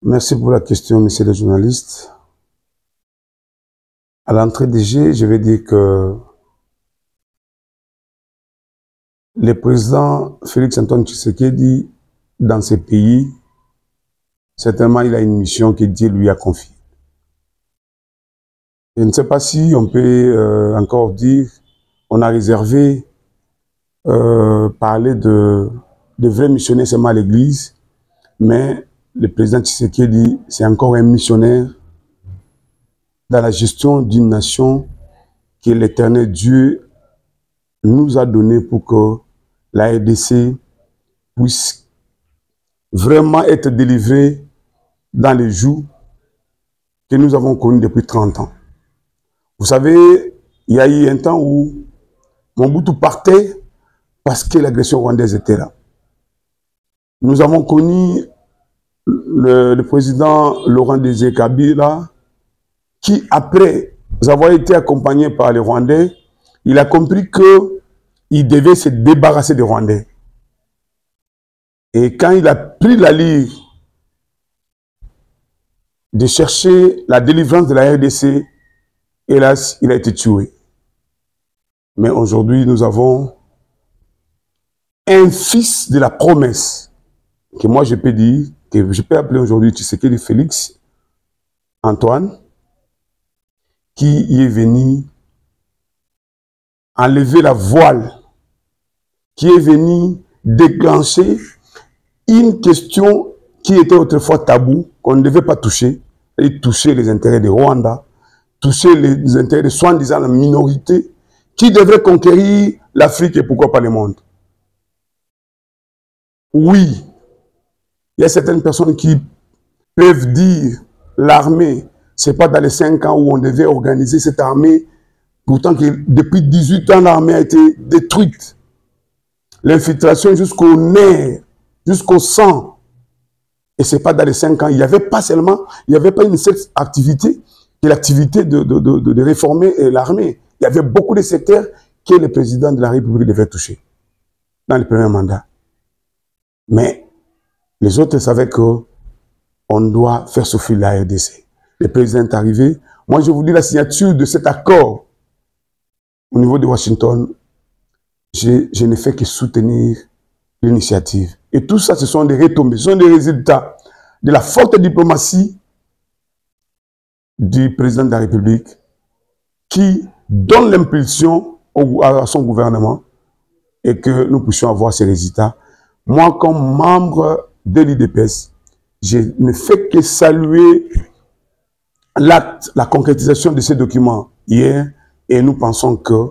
Merci pour la question, monsieur le journaliste. À l'entrée des jeux, je vais dire que le président Félix-Antoine Tshisekedi, dans ces pays, certainement il a une mission que Dieu lui a confiée. Je ne sais pas si on peut encore dire, on a réservé parler de vrais missionnaires seulement à l'église, mais le président Tshisekedi, c'est encore un missionnaire dans la gestion d'une nation que l'Éternel Dieu nous a donné pour que la RDC puisse vraiment être délivrée dans les jours que nous avons connus depuis 30 ans. Vous savez, il y a eu un temps où Mobutu partait parce que l'agression rwandaise était là. Nous avons connu le président Laurent Désiré Kabila qui, après avoir été accompagné par les Rwandais, il a compris qu'il devait se débarrasser des Rwandais. Et quand il a pris la ligne de chercher la délivrance de la RDC, hélas, il a été tué. Mais aujourd'hui, nous avons un fils de la promesse, que moi je peux dire, que je peux appeler aujourd'hui Tshisekedi Félix Antoine, qui y est venu enlever la voile, qui est venu déclencher une question qui était autrefois tabou, qu'on ne devait pas toucher, et toucher les intérêts de Rwanda, toucher les intérêts de soi-disant la minorité, qui devrait conquérir l'Afrique et pourquoi pas le monde. Oui, il y a certaines personnes qui peuvent dire l'armée, c'est pas dans les 5 ans où on devait organiser cette armée, pourtant que depuis 18 ans, l'armée a été détruite. L'infiltration jusqu'au nerf, jusqu'au sang. Et c'est pas dans les 5 ans. Il n'y avait pas seulement, il n'y avait pas une seule activité, qui est l'activité de réformer l'armée. Il y avait beaucoup de secteurs que le président de la République devait toucher dans le premier mandat. Mais les autres savaient qu'on doit faire souffrir la RDC. Le président est arrivé. Moi, je vous dis la signature de cet accord au niveau de Washington. Je ne fais que soutenir l'initiative. Et tout ça, ce sont des retombées, ce sont des résultats de la forte diplomatie du président de la République qui donne l'impulsion à son gouvernement et que nous puissions avoir ces résultats. Moi, comme membre de l'IDPS, je ne fais que saluer l'acte, la concrétisation de ces documents hier, et nous pensons que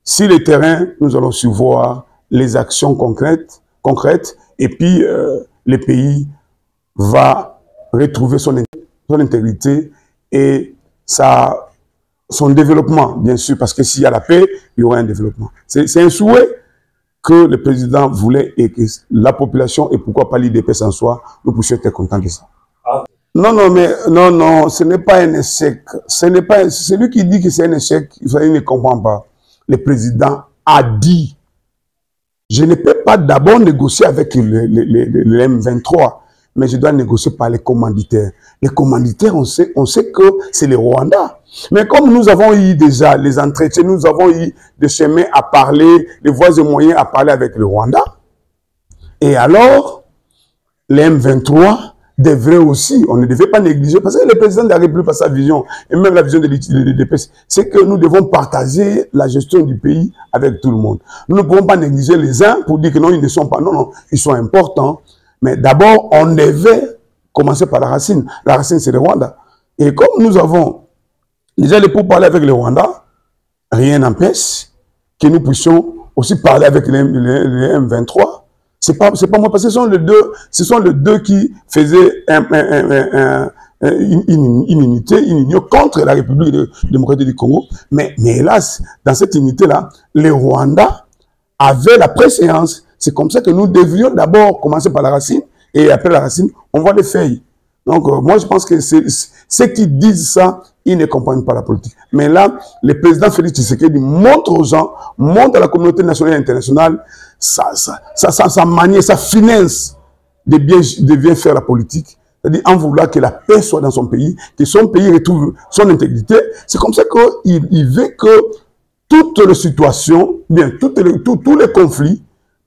si le terrain, nous allons suivre les actions concrètes, et puis le pays va retrouver son intégrité et son développement, bien sûr, parce que s'il y a la paix, il y aura un développement. C'est un souhait que le président voulait et que la population, et pourquoi pas l'IDPS en soi, nous puissions être contents de ça. Non, ce n'est pas un échec. Celui qui dit que c'est un échec, il ne comprend pas. Le président a dit, je ne peux pas d'abord négocier avec le M23, mais je dois négocier par les commanditaires. Les commanditaires, on sait que c'est les Rwandais. Mais comme nous avons eu déjà les entretiens, nous avons eu des chemins à parler, des voies et moyens à parler avec le Rwanda. Et alors, les M23 devrait aussi, on ne devait pas négliger, parce que le président de la République, par sa vision, et même la vision de l'IDPS, c'est que nous devons partager la gestion du pays avec tout le monde. Nous ne pouvons pas négliger les uns pour dire que non, ils ne sont pas, non, ils sont importants. Mais d'abord, on devait commencer par la racine. La racine, c'est le Rwanda. Et comme nous avons déjà les pourparlers avec le Rwanda, rien n'empêche que nous puissions aussi parler avec les M23. C'est pas moi, parce que ce sont les deux qui faisaient une unité, une union contre la République démocratique du Congo. Mais hélas, dans cette unité-là, les Rwandais avaient la préséance. C'est comme ça que nous devrions d'abord commencer par la racine, et après la racine, on voit les feuilles. Donc, moi, je pense que ceux qui disent ça, ils ne comprennent pas la politique. Mais là, le président Félix Tshisekedi montre aux gens, montre à la communauté nationale et internationale sa manière, sa finesse de bien faire la politique. c'est-à-dire en vouloir que la paix soit dans son pays, que son pays retrouve son intégrité. C'est comme ça qu'il veut que toutes les situations, bien, tous les conflits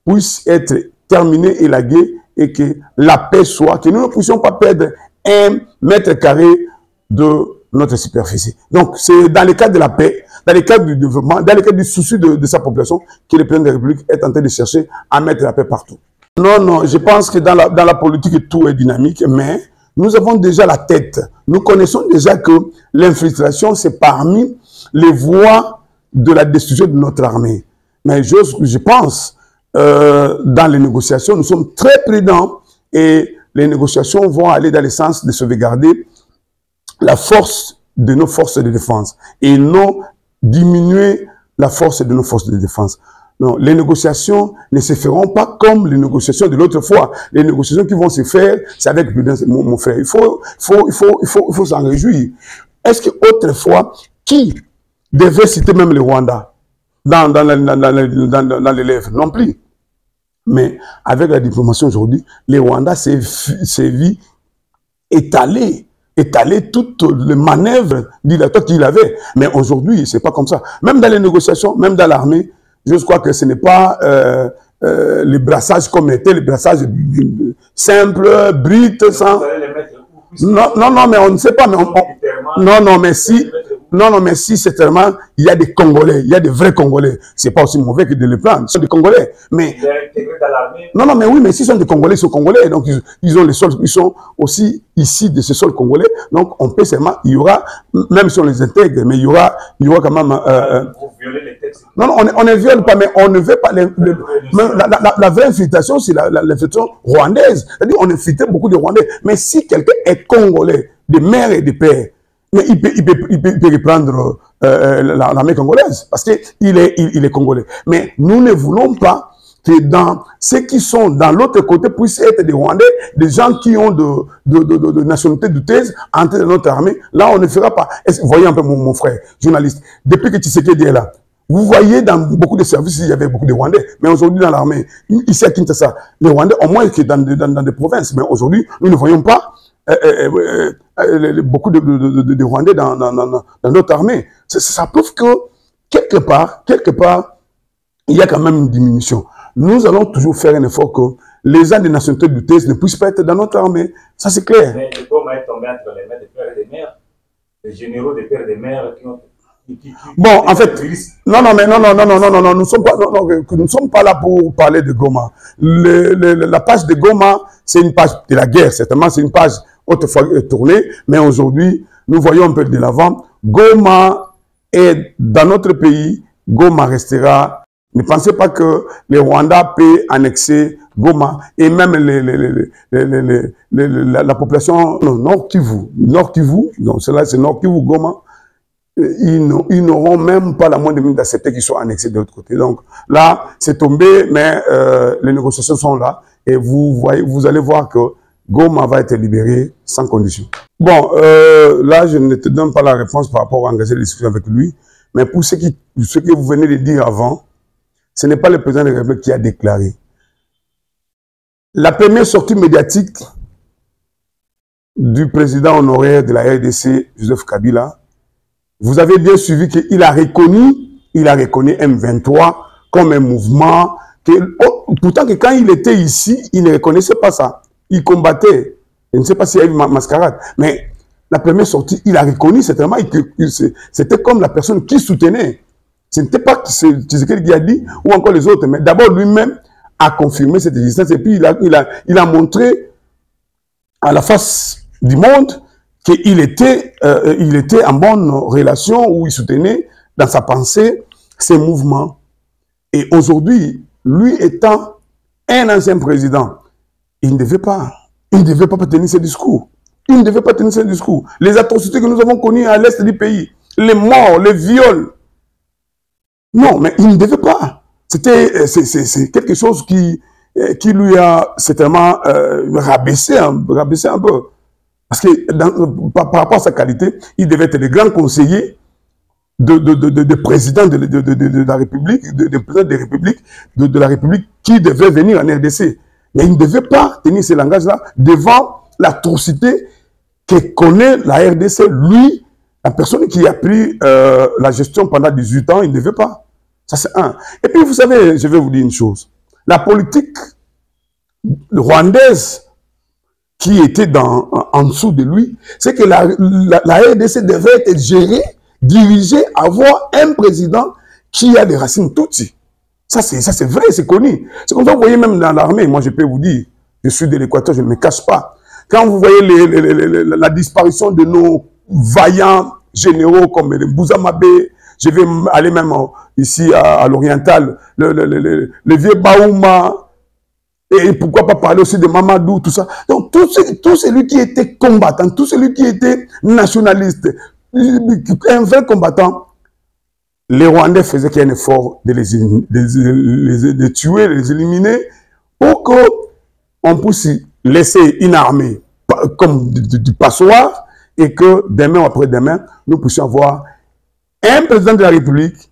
puissent être terminés, élagués, et que la paix soit, que nous ne puissions pas perdre 1 mètre carré de notre superficie. Donc, c'est dans le cadre de la paix, dans le cadre du développement, dans le cadre du souci de sa population, que le président de la République est en train de chercher à mettre la paix partout. Non, non, je pense que dans la politique, tout est dynamique, mais nous avons déjà la tête. Nous connaissons déjà que l'infiltration, c'est parmi les voies de la destruction de notre armée. Mais je pense, dans les négociations, nous sommes très prudents et les négociations vont aller dans le sens de sauvegarder la force de nos forces de défense et non diminuer la force de nos forces de défense. Non, les négociations ne se feront pas comme les négociations de l'autre fois. Les négociations qui vont se faire, c'est avec prudence, mon frère. Il faut s'en réjouir. Est-ce qu'autrefois, qui devait citer même le Rwanda dans les lèvres? Non plus. Mais avec la diplomatie aujourd'hui, le Rwanda s'est vu étaler toutes les manœuvres dilatoires qu'il avait. Mais aujourd'hui, c'est pas comme ça. Même dans les négociations, même dans l'armée, je crois que ce n'est pas les brassages comme était, les brassages simples, bruts, sans... Non, non, non, mais on ne sait pas. Mais non, non, mais si... Non, non, mais si c'est tellement, il y a des Congolais, il y a des vrais Congolais. C'est pas aussi mauvais que de les prendre. Ce sont des Congolais. Mais non, non, mais oui, mais s'ils sont des Congolais, ils sont Congolais. Donc ils ont les sols, ils sont aussi ici de ce sol congolais. Donc on peut seulement, il y aura, même si on les intègre, mais il y aura quand même. Vous violez les textes. Non, non, on ne viole pas, mais on ne veut pas la vraie infiltration, c'est l'infiltration rwandaise. C'est-à-dire on infiltre beaucoup de Rwandais. Mais si quelqu'un est Congolais, de mère et de père, mais il peut reprendre l'armée congolaise parce qu'il est congolais. Mais nous ne voulons pas que dans ceux qui sont dans l'autre côté puissent être des Rwandais, des gens qui ont de nationalité douteuse entrer dans notre armée. Là, on ne fera pas. Vous voyez un peu mon frère, journaliste, depuis que Tshisekedi est là, vous voyez dans beaucoup de services, il y avait beaucoup de Rwandais. Mais aujourd'hui, dans l'armée, ici à Kinshasa, les Rwandais, au moins que dans des provinces. Mais aujourd'hui, nous ne voyons pas beaucoup de Rwandais dans notre armée. Ça prouve que quelque part, il y a quand même une diminution. Nous allons toujours faire un effort que les gens des nationalités douteuses ne puissent pas être dans notre armée. Ça, c'est clair. Mais le Goma est tombé entre les mains des pères et des mères, les généraux des pères et des mères qui ont... Bon, en fait, non, nous ne sommes pas là pour parler de Goma. La page de Goma, c'est une page de la guerre, certainement, c'est une page autrefois tournée, mais aujourd'hui, nous voyons un peu de l'avant. Goma est dans notre pays, Goma restera. Ne pensez pas que les Rwandais peuvent annexer Goma et même la population Nord Kivu, donc cela c'est Nord Kivu, Goma. Ils n'auront même pas la moindre minute d'accepter qu'ils soient annexés de l'autre côté. Donc là, c'est tombé, mais les négociations sont là. Et vous allez voir que Goma va être libéré sans condition. Bon, là, je ne te donne pas la réponse par rapport à engager les discussions avec lui. Mais pour ce que vous venez de dire avant, ce n'est pas le président de la République qui a déclaré. La première sortie médiatique du président honoraire de la RDC, Joseph Kabila, vous avez bien suivi qu'il a reconnu M23 comme un mouvement. Pourtant que quand il était ici, il ne reconnaissait pas ça. Il combattait. Je ne sais pas s'il y a eu mascarade. Mais la première sortie, il a reconnu certainement que c'était comme la personne qui soutenait. Ce n'était pas Tshisekedi qui a dit, ou encore les autres, mais d'abord lui-même a confirmé cette existence. Et puis il a montré à la face du monde qu'il était en bonne relation, où il soutenait dans sa pensée ces mouvements. Et aujourd'hui, lui étant un ancien président, il ne devait pas tenir ce discours. Il ne devait pas tenir ce discours. Les atrocités que nous avons connues à l'est du pays, les morts, les viols. Non, mais il ne devait pas. C'est quelque chose qui lui a certainement rabaissé un peu. Parce que par rapport à sa qualité, il devait être le grand conseiller de président de la République, de président de la République, de la République qui devait venir en RDC. Mais il ne devait pas tenir ce langage-là devant l'atrocité que connaît la RDC. Lui, la personne qui a pris la gestion pendant 18 ans, il ne veut pas. Ça, c'est un. Et puis, vous savez, je vais vous dire une chose. La politique rwandaise qui était en dessous de lui, c'est que la RDC devait être gérée, dirigée, avoir un président qui a des racines Tutsi. Ça, c'est vrai, c'est connu. C'est comme ça, vous voyez, même dans l'armée, moi, je peux vous dire, je suis de l'Équateur, je ne me cache pas. Quand vous voyez la disparition de nos vaillants généraux comme Bouzamabé, je vais aller même ici à l'oriental, le vieux Baouma, et pourquoi pas parler aussi de Mamadou, tout ça. Donc, tout celui qui était combattant, tout celui qui était nationaliste, un vrai combattant, les Rwandais faisaient qu'il y ait un effort de les tuer, de les éliminer, pour qu'on puisse laisser une armée comme du passoire, et que demain ou après-demain, nous puissions avoir un président de la République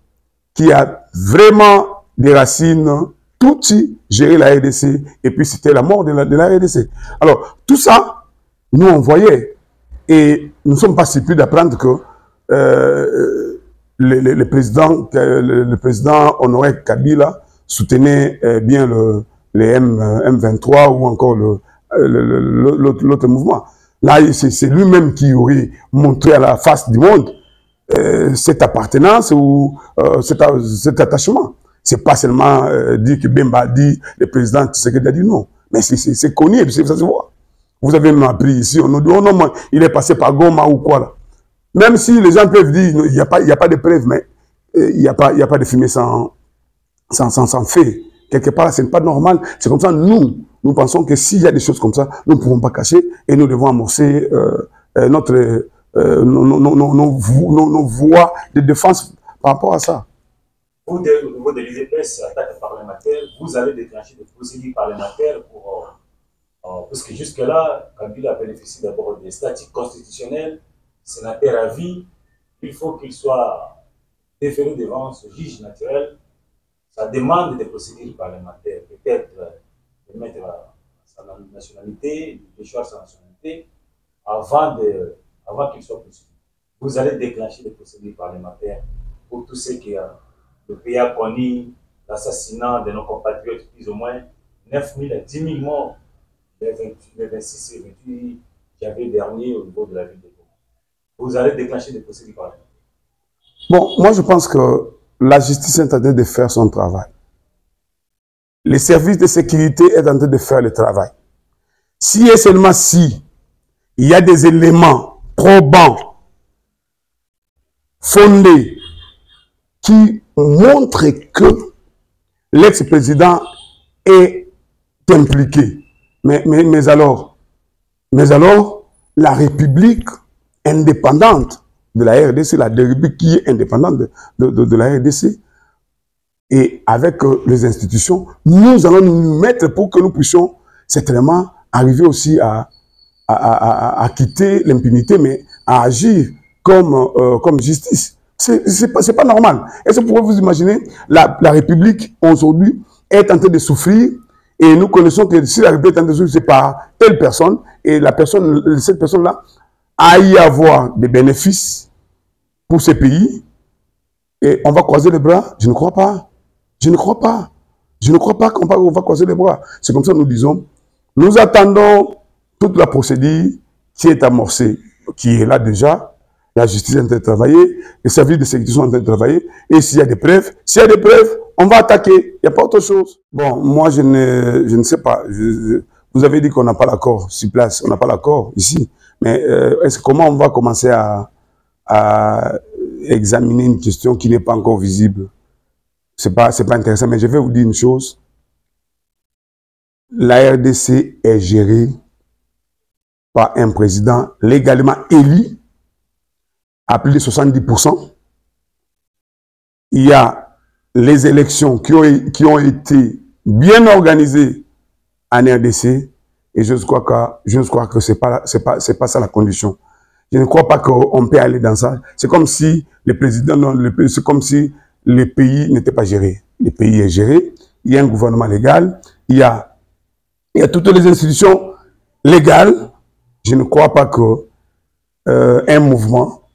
qui a vraiment des racines Tutsi, gérer la RDC, et puis c'était la mort de la RDC. Alors, tout ça, nous on voyait, et nous ne sommes pas surpris d'apprendre que le président Honoré Kabila soutenait bien les M23 ou encore l'autre mouvement. Là, c'est lui-même qui aurait montré à la face du monde cette appartenance ou cet attachement. C'est pas seulement dire que Bemba a dit, le président Tshisekedi a dit non. Mais c'est connu, et ça se voit. Vous avez même appris ici, on nous dit, oh non, il est passé par Goma ou quoi là. Même si les gens peuvent dire, il n'y a pas de preuves, mais il n'y a pas de fumée sans fait. Quelque part, ce n'est pas normal. C'est comme ça, nous pensons que s'il y a des choses comme ça, nous ne pouvons pas cacher et nous devons amorcer nos voies de défense par rapport à ça. Vous, au niveau de l'UDPS, attaque parlementaire, vous allez déclencher des procédures parlementaires parce que jusque-là, Kabila a bénéficié d'abord des statuts constitutionnels, sénateur à vie, il faut qu'il soit déféré devant ce juge naturel. Ça demande des procédures parlementaires, peut-être de mettre sa nationalité, de choisir sa nationalité, avant qu'il soit poursuivi. Vous allez déclencher des procédures parlementaires pour tous ceux qui le pays a connu l'assassinat de nos compatriotes, plus ou moins 9 000 à 10 000 morts les 26 et 28 janvier dernier au niveau de la ville de Goma. Vous allez déclencher des procédures parlementaires. Bon, moi je pense que la justice est en train de faire son travail. Les services de sécurité sont en train de faire le travail. Si et seulement si il y a des éléments probants, fondés, qui montrent que l'ex-président est impliqué. Mais alors, la République indépendante de la RDC, la République qui est indépendante de la RDC, et avec les institutions, nous allons nous mettre pour que nous puissions certainement arriver aussi à quitter l'impunité, mais à agir comme justice. C'est pas normal. Est-ce que vous pouvez vous imaginer, la République aujourd'hui est en train de souffrir, et nous connaissons que si la République est en train de souffrir, c'est par telle personne, et cette personne-là a y avoir des bénéfices pour ce pays, et on va croiser les bras? Je ne crois pas. Je ne crois pas. Je ne crois pas qu'on va croiser les bras. C'est comme ça que nous disons, nous attendons toute la procédure qui est amorcée, qui est là déjà. La justice est en train de travailler, les services de sécurité sont en train de travailler, et s'il y a des preuves, on va attaquer. Il n'y a pas autre chose. Bon, moi, je ne sais pas. Vous avez dit qu'on n'a pas l'accord sur place. On n'a pas l'accord ici. Mais comment on va commencer à examiner une question qui n'est pas encore visible? C'est pas intéressant. Mais je vais vous dire une chose. La RDC est gérée par un président légalement élu à plus de 70%. Il y a les élections qui ont été bien organisées en RDC, et je crois que c'est pas ça la condition. Je ne crois pas qu'on peut aller dans ça. C'est comme si c'est comme si le pays n'était pas géré. Le pays est géré, il y a un gouvernement légal, il y a toutes les institutions légales, Je ne crois pas que un mouvement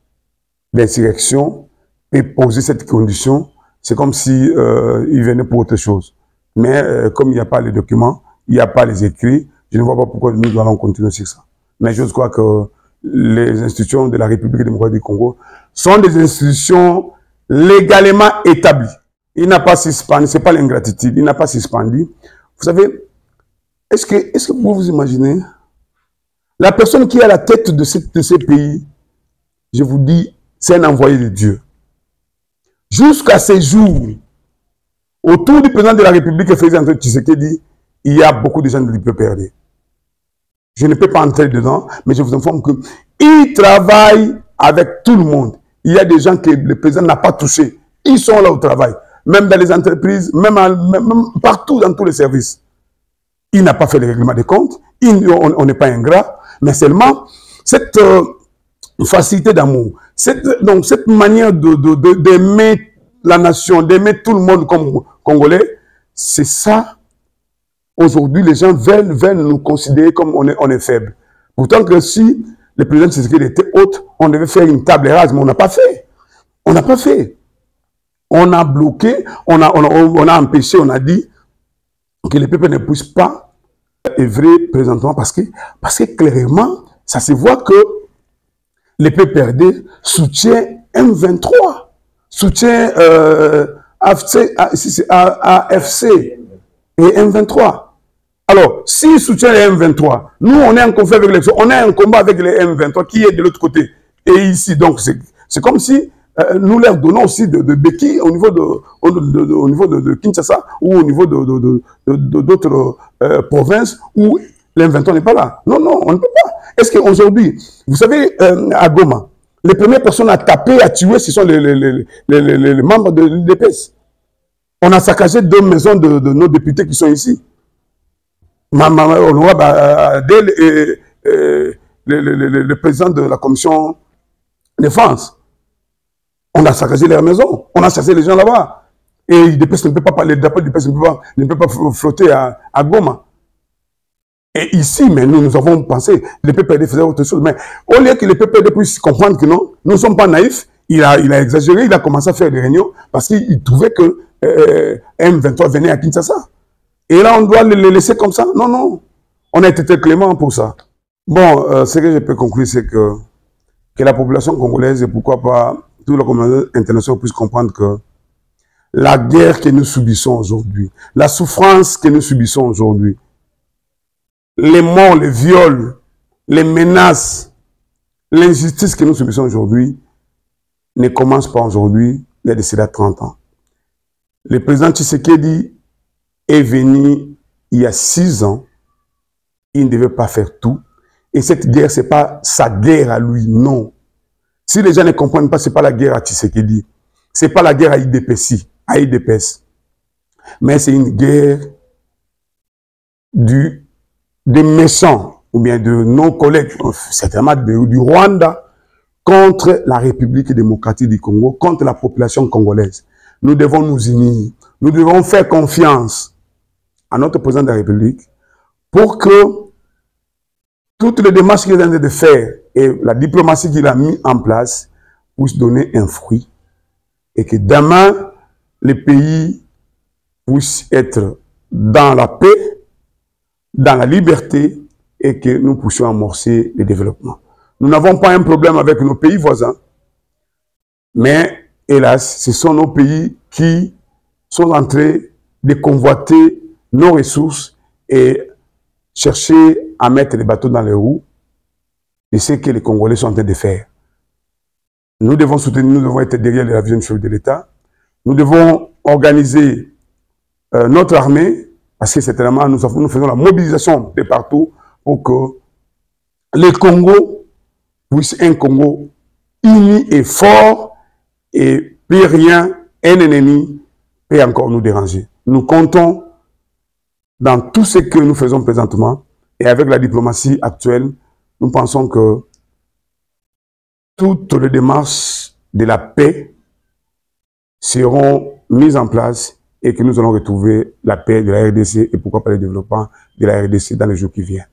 d'insurrection peut poser cette condition. C'est comme si il venait pour autre chose. Mais comme il n'y a pas les documents, il n'y a pas les écrits, je ne vois pas pourquoi nous allons continuer sur ça. Mais je crois que les institutions de la République démocratique du Congo sont des institutions légalement établies. Il n'a pas suspendu, ce n'est pas l'ingratitude, il n'a pas suspendu. Vous savez, est-ce que vous vous imaginez, la personne qui est à la tête de ces pays, je vous dis, c'est un envoyé de Dieu. Jusqu'à ces jours, autour du président de la République, Félix Antoine Tshisekedi, il y a beaucoup de gens de l'IPPRD. Je ne peux pas entrer dedans, mais je vous informe qu'il travaille avec tout le monde. Il y a des gens que le président n'a pas touchés. Ils sont là au travail. Même dans les entreprises, même partout dans tous les services. Il n'a pas fait le règlement des comptes. On n'est pas ingrat. Mais seulement, cette facilité d'amour, cette manière d'aimer la nation, d'aimer tout le monde comme Congolais, c'est ça. Aujourd'hui, les gens veulent nous considérer comme on est faible. Pourtant que si le président Tshisekedi était haute, on devait faire une table rase, mais on n'a pas fait. On n'a pas fait. On a bloqué, on a empêché, on a dit que les peuples ne puissent pas œuvrer présentement parce que clairement, ça se voit que les PPRD soutient M23, soutient AFC et M23. Alors, s'ils soutiennent les M23, nous, on est en conflit avec les... On est en combat avec les M23 qui est de l'autre côté. Et ici, donc, c'est comme si nous leur donnons aussi de béquilles au niveau de Kinshasa ou au niveau d'autres provinces où l'M23 n'est pas là. Non, non, on ne peut pas. Est-ce qu'aujourd'hui, vous savez, à Goma, les premières personnes à taper, à tuer, ce sont les membres de l'UDPS. On a saccagé 2 maisons de nos députés qui sont ici. Le président de la commission défense. On a saccagé leur maison. On a chassé les gens là-bas. Et l'UDPS ne peut pas parler, l'UDPS ne peut pas flotter à Goma. Et ici, mais nous avons pensé, les PPRD faisaient autre chose. Mais au lieu que les PPRD puissent comprendre que non, nous ne sommes pas naïfs, il a exagéré, il a commencé à faire des réunions parce qu'il trouvait que M23 venait à Kinshasa. Et là, on doit les laisser comme ça. Non, non. On a été très clément pour ça. Bon, ce que je peux conclure, c'est que la population congolaise, et pourquoi pas toute la communauté internationale puisse comprendre que la guerre que nous subissons aujourd'hui, la souffrance que nous subissons aujourd'hui, les morts, les viols, les menaces, l'injustice que nous subissons aujourd'hui ne commence pas aujourd'hui, il y a de cela 30 ans. Le président Tshisekedi est venu il y a 6 ans, il ne devait pas faire tout. Et cette guerre, ce n'est pas sa guerre à lui, non. Si les gens ne comprennent pas, ce n'est pas la guerre à Tshisekedi. Ce n'est pas la guerre à IDPS. Mais c'est une guerre des méchants, ou bien de nos collègues, certainement du Rwanda, contre la République démocratique du Congo, contre la population congolaise. Nous devons nous unir. Nous devons faire confiance à notre président de la République pour que toutes les démarches qu'il est en train de faire et la diplomatie qu'il a mis en place puissent donner un fruit et que demain, les pays puissent être dans la paix, dans la liberté et que nous puissions amorcer le développement. Nous n'avons pas un problème avec nos pays voisins, mais hélas, ce sont nos pays qui sont en train de convoiter nos ressources et chercher à mettre les bateaux dans les roues de ce que les Congolais sont en train de faire. Nous devons soutenir, nous devons être derrière la vision du chef de l'État. Nous devons organiser notre armée, parce que certainement nous faisons la mobilisation de partout pour que le Congo puisse un Congo uni et fort et plus rien, un ennemi peut encore nous déranger. Nous comptons dans tout ce que nous faisons présentement et avec la diplomatie actuelle, nous pensons que toutes les démarches de la paix seront mises en place et que nous allons retrouver la paix de la RDC et pourquoi pas le développement de la RDC dans les jours qui viennent.